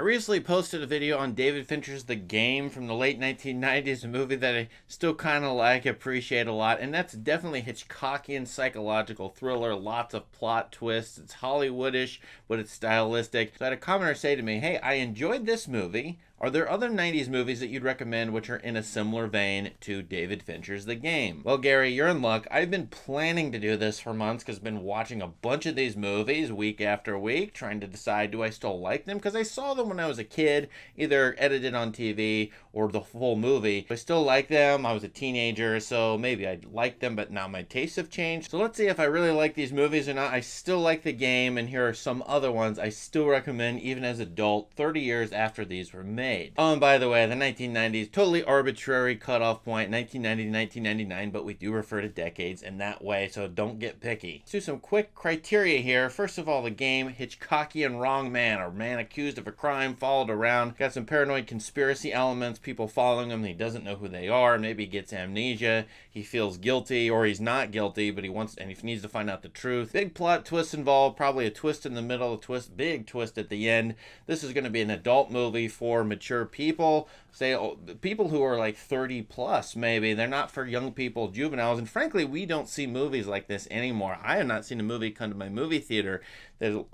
recently posted a video on David Fincher's The Game from the late 1990s, a movie that I still kind of like, appreciate a lot, and that's definitely Hitchcockian psychological thriller, lots of plot twists. It's Hollywoodish, but it's stylistic. So I had a commenter say to me, hey, I enjoyed this movie. Are there other 90s movies that you'd recommend which are in a similar vein to David Fincher's The Game? Well, Gary, you're in luck. I've been planning to do this for months because I've been watching a bunch of these movies week after week, trying to decide, do I still like them? Because I saw them when I was a kid, either edited on TV or the full movie. I still like them. I was a teenager, so maybe I liked them, but now my tastes have changed. So let's see if I really like these movies or not. I still like The Game, and here are some other ones I still recommend even as an adult, 30 years after these were made. Oh, and by the way, the 1990s, totally arbitrary cutoff point, 1990 to 1999, but we do refer to decades in that way, so don't get picky. Let's do some quick criteria here. First of all, The Game, Hitchcockian wrong man, or man accused of a crime, followed around. Got some paranoid conspiracy elements, people following him, he doesn't know who they are, maybe he gets amnesia, he feels guilty, or he's not guilty, but he needs to find out the truth. Big plot twists involved, probably a twist in the middle, big twist at the end. This is going to be an adult movie for mature people, say people who are like 30 plus maybe. They're not for young people, juveniles, and frankly we don't see movies like this anymore. I have not seen a movie come to my movie theater that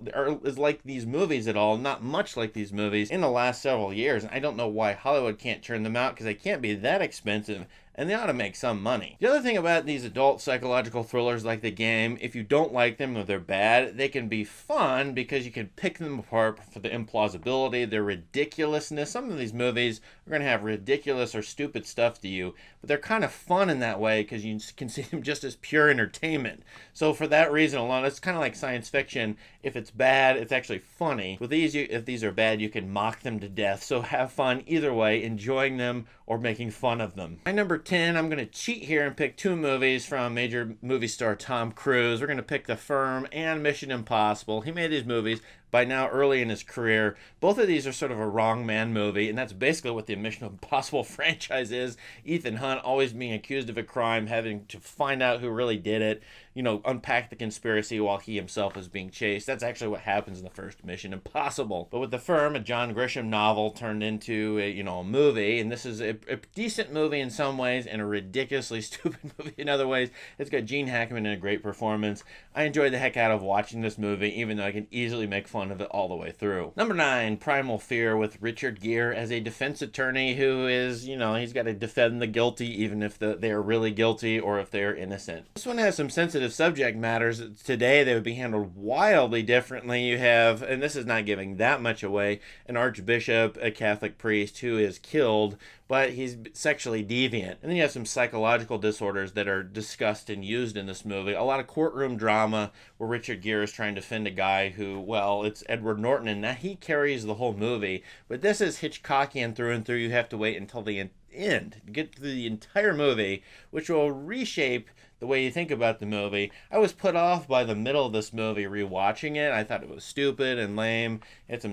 is like these movies at all, not much like these movies, in the last several years, and I don't know why Hollywood can't turn them out, because they can't be that expensive and they ought to make some money. The other thing about these adult psychological thrillers like The Game, if you don't like them or they're bad, they can be fun because you can pick them apart for the implausibility, their ridiculousness. Some of these movies are going to have ridiculous or stupid stuff to you, but they're kind of fun in that way because you can see them just as pure entertainment. So for that reason alone, it's kind of like science fiction. If it's bad, it's actually funny. With these, if these are bad, you can mock them to death. So have fun either way, enjoying them or making fun of them. My number 10, I'm going to cheat here and pick two movies from major movie star Tom Cruise. We're going to pick The Firm and Mission Impossible. He made these movies by now early in his career. Both of these are sort of a wrong man movie, and that's basically what the Mission Impossible franchise is. Ethan Hunt always being accused of a crime, having to find out who really did it, unpack the conspiracy while he himself is being chased. That's actually what happens in the first Mission Impossible. But with The Firm, a John Grisham novel turned into a movie, and this is a decent movie in some ways and a ridiculously stupid movie in other ways. It's got Gene Hackman in a great performance. I enjoyed the heck out of watching this movie, even though I can easily make fun of it all the way through. Number 9, Primal Fear, with Richard Gere as a defense attorney who is, he's got to defend the guilty even if they are really guilty or if they are innocent. This one has some sensitive subject matters. Today they would be handled wildly differently. You have, and this is not giving that much away, an archbishop, a Catholic priest who is killed, but he's sexually deviant. And then you have some psychological disorders that are discussed and used in this movie. A lot of courtroom drama where Richard Gere is trying to defend a guy who, well, it's Edward Norton, and that he carries the whole movie. But this is Hitchcockian through and through. You have to wait until the end to get through the entire movie, which will reshape the way you think about the movie. I was put off by the middle of this movie rewatching it. I thought it was stupid and lame. It's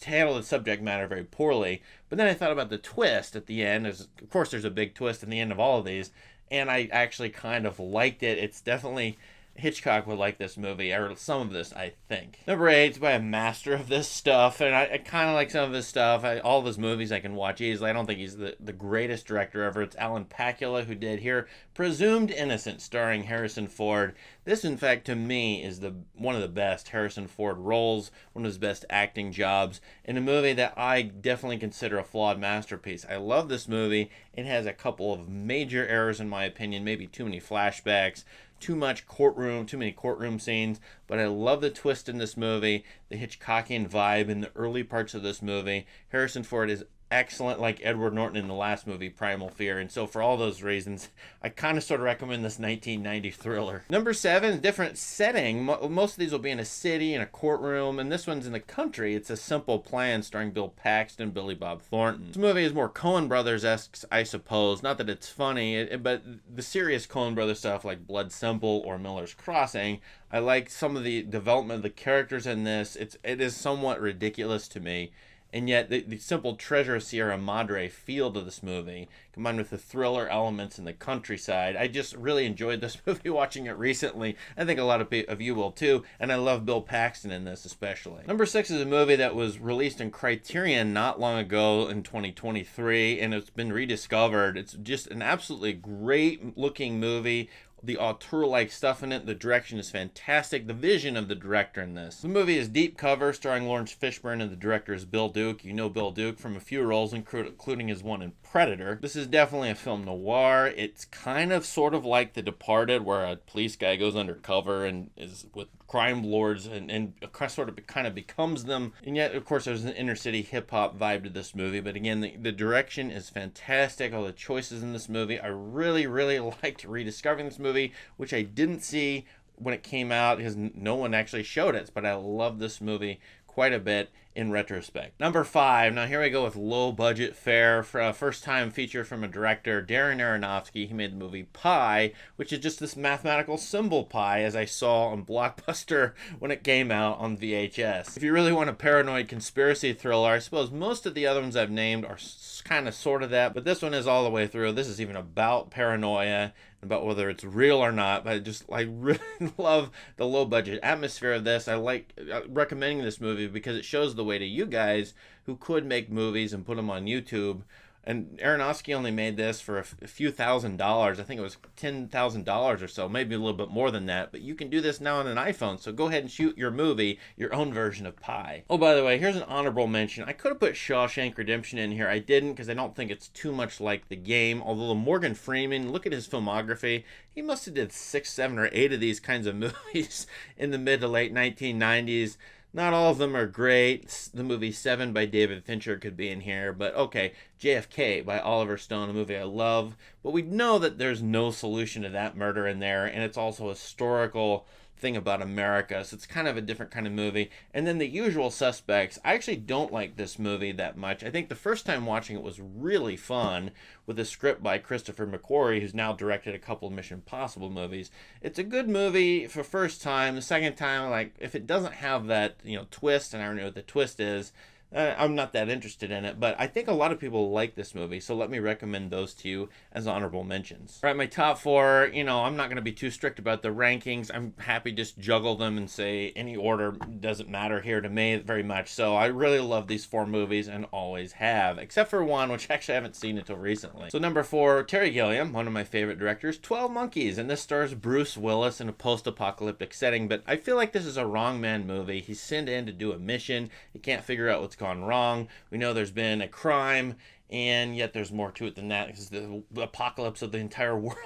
handled the subject matter very poorly. But then I thought about the twist at the end. Of course, there's a big twist in the end of all of these, and I actually kind of liked it. It's definitely Hitchcock would like this movie, or some of this, I think. Number 8, it's by a master of this stuff, and I kind of like some of his stuff. All of his movies I can watch easily. I don't think he's the greatest director ever. It's Alan Pakula who did here Presumed Innocent, starring Harrison Ford. This, in fact, to me, is one of the best Harrison Ford roles, one of his best acting jobs, in a movie that I definitely consider a flawed masterpiece. I love this movie. It has a couple of major errors, in my opinion, maybe too many flashbacks, too many courtroom scenes, but I love the twist in this movie, the Hitchcockian vibe in the early parts of this movie. Harrison Ford is excellent, like Edward Norton in the last movie, Primal Fear, and so for all those reasons, I kind of sort of recommend this 1990 thriller. Number 7, different setting. Most of these will be in a city, in a courtroom, and this one's in the country. It's A Simple Plan, starring Bill Paxton, Billy Bob Thornton. This movie is more Coen Brothers-esque, I suppose. Not that it's funny, but the serious Coen Brothers stuff like Blood Simple or Miller's Crossing, I like some of the development of the characters in this. It is somewhat ridiculous to me. and yet the simple treasure of Sierra Madre feel to this movie, combined with the thriller elements in the countryside. I just really enjoyed this movie watching it recently. I think a lot of you will too, and I love Bill Paxton in this especially. Number 6 is a movie that was released in Criterion not long ago in 2023, and it's been rediscovered. It's just an absolutely great looking movie. The auteur-like stuff in it. The direction is fantastic. The vision of the director in this. The movie is Deep Cover, starring Lawrence Fishburne, and the director is Bill Duke. You know Bill Duke from a few roles, including his one in Predator. This is definitely a film noir. It's kind of sort of like The Departed, where a police guy goes undercover and is with crime lords and sort of kind of becomes them. And yet, of course, there's an inner city hip hop vibe to this movie. But again, the direction is fantastic. All the choices in this movie, I really, really liked rediscovering this movie, which I didn't see when it came out because no one actually showed it. But I love this movie quite a bit in retrospect. Number 5. Now here we go with low budget fare for a first time feature from a director, Darren Aronofsky. He made the movie Pi, which is just this mathematical symbol pi, as I saw on Blockbuster when it came out on VHS. If you really want a paranoid conspiracy thriller, I suppose most of the other ones I've named are kind of sort of that, but this one is all the way through. This is even about paranoia, about whether it's real or not. But I really love the low budget atmosphere of this. I like recommending this movie because it shows the way to you guys who could make movies and put them on YouTube. And Aronofsky only made this for a few $1,000s. I think it was $10,000 or so, maybe a little bit more than that. But you can do this now on an iPhone, so go ahead and shoot your movie, your own version of Pi. Oh, by the way, here's an honorable mention. I could have put Shawshank Redemption in here. I didn't because I don't think it's too much like The Game. Although Morgan Freeman, look at his filmography. He must have did 6, 7, or 8 of these kinds of movies in the mid to late 1990s. Not all of them are great. The movie Seven by David Fincher could be in here, but okay. JFK by Oliver Stone, a movie I love. But we know that there's no solution to that murder in there, and it's also a historical thing about America, so it's kind of a different kind of movie. And then The Usual Suspects. I actually don't like this movie that much. I think the first time watching it was really fun with a script by Christopher McQuarrie, who's now directed a couple of Mission Impossible movies. It's a good movie for first time. The second time, like, if it doesn't have that, twist, and I don't know what the twist is, I'm not that interested in it, but I think a lot of people like this movie, so let me recommend those to you as honorable mentions. All right, my top 4, I'm not going to be too strict about the rankings. I'm happy to just juggle them and say any order doesn't matter here to me very much. So I really love these 4 movies and always have, except for one, which actually I haven't seen until recently. So number 4, Terry Gilliam, one of my favorite directors, 12 Monkeys, and this stars Bruce Willis in a post-apocalyptic setting, but I feel like this is a wrong man movie. He's sent in to do a mission. He can't figure out what's gone wrong. We know there's been a crime, and yet there's more to it than that because the apocalypse of the entire world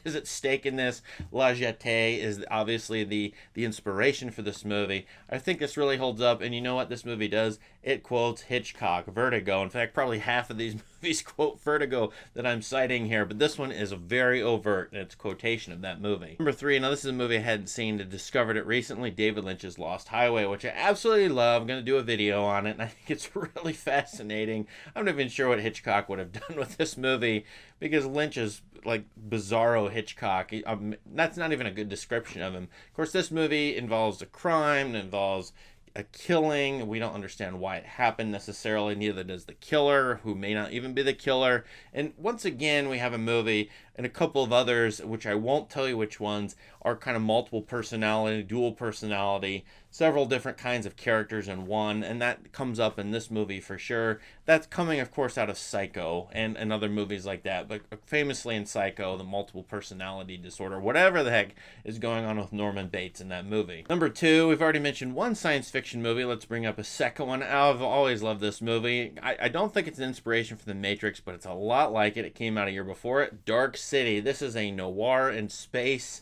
is at stake in this. La Jetée is obviously the inspiration for this movie. I think this really holds up, and you know what this movie does? It quotes Hitchcock, Vertigo. In fact, probably half of these movies quote Vertigo that I'm citing here, but this one is very overt in its quotation of that movie. Number 3, now this is a movie I hadn't seen, I discovered it recently, David Lynch's Lost Highway, which I absolutely love. I'm going to do a video on it, and I think it's really fascinating. I'm not even sure what Hitchcock would have done with this movie, because Lynch is like bizarro Hitchcock. That's not even a good description of him. Of course, this movie involves a crime, it involves a killing. We don't understand why it happened necessarily. Neither does the killer, who may not even be the killer. And once again, we have a movie and a couple of others, which I won't tell you which ones, are kind of multiple personality, dual personality, several different kinds of characters in one, and that comes up in this movie for sure. That's coming, of course, out of Psycho and other movies like that, but famously in Psycho, the multiple personality disorder, whatever the heck is going on with Norman Bates in that movie. Number 2, we've already mentioned one science fiction movie. Let's bring up a second one. I've always loved this movie. I don't think it's an inspiration for The Matrix, but it's a lot like it. It came out a year before it. Dark City. This is a noir in space,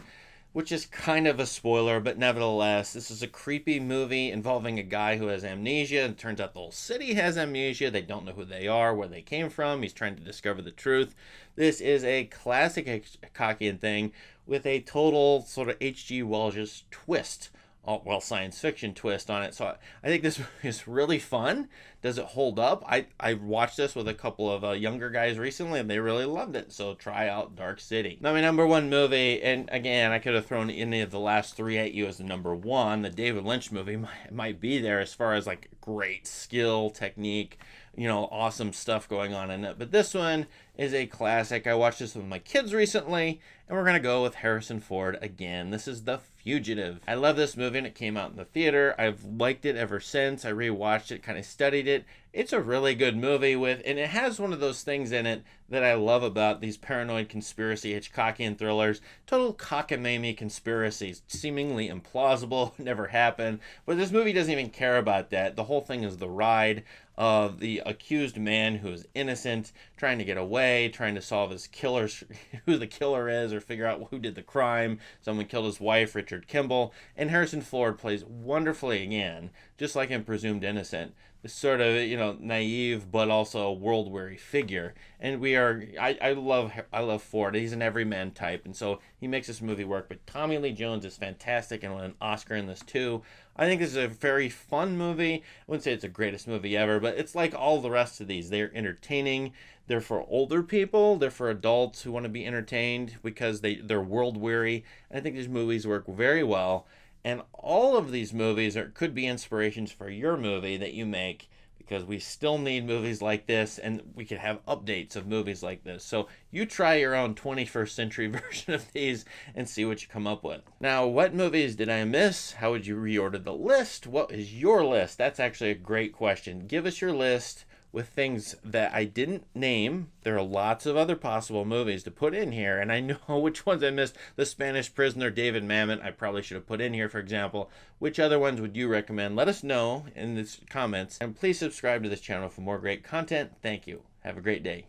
which is kind of a spoiler, but nevertheless, this is a creepy movie involving a guy who has amnesia. It turns out the whole city has amnesia. They don't know who they are, where they came from. He's trying to discover the truth. This is a classic Hitchcockian thing with a total sort of H.G. Wells twist well, science fiction twist on it. So I think this is really fun. Does it hold up? I watched this with a couple of younger guys recently, and they really loved it. So try out Dark City. Now, my number one movie, and again, I could have thrown any of the last three at you as the number one. The David Lynch movie might be there as far as like great skill, technique, awesome stuff going on in it. But this one is a classic. I watched this with my kids recently, and we're going to go with Harrison Ford again. This is The Fugitive. I love this movie, and it came out in the theater. I've liked it ever since. I rewatched it, kind of studied it. It's a really good movie and it has one of those things in it that I love about these paranoid conspiracy Hitchcockian thrillers. Total cockamamie conspiracies, seemingly implausible, never happened. But this movie doesn't even care about that. The whole thing is the ride of the accused man who is innocent, trying to get away, trying to solve his killers, who the killer is, or figure out who did the crime. Someone killed his wife, Richard Kimball, and Harrison Ford plays wonderfully again, just like in Presumed Innocent. This sort of naive but also world weary figure, and I love Ford. He's an everyman type, and so he makes this movie work. But Tommy Lee Jones is fantastic and won an Oscar in this too. I think this is a very fun movie. I wouldn't say it's the greatest movie ever, but it's like all the rest of these. They're entertaining. They're for older people. They're for adults who want to be entertained because they're world weary. And I think these movies work very well. And all of these movies could be inspirations for your movie that you make, because we still need movies like this, and we could have updates of movies like this. So you try your own 21st century version of these and see what you come up with. Now, what movies did I miss? How would you reorder the list? What is your list? That's actually a great question. Give us your list with things that I didn't name. There are lots of other possible movies to put in here, and I know which ones I missed. The Spanish Prisoner, David Mamet, I probably should have put in here, for example. Which other ones would you recommend? Let us know in the comments, and please subscribe to this channel for more great content. Thank you. Have a great day.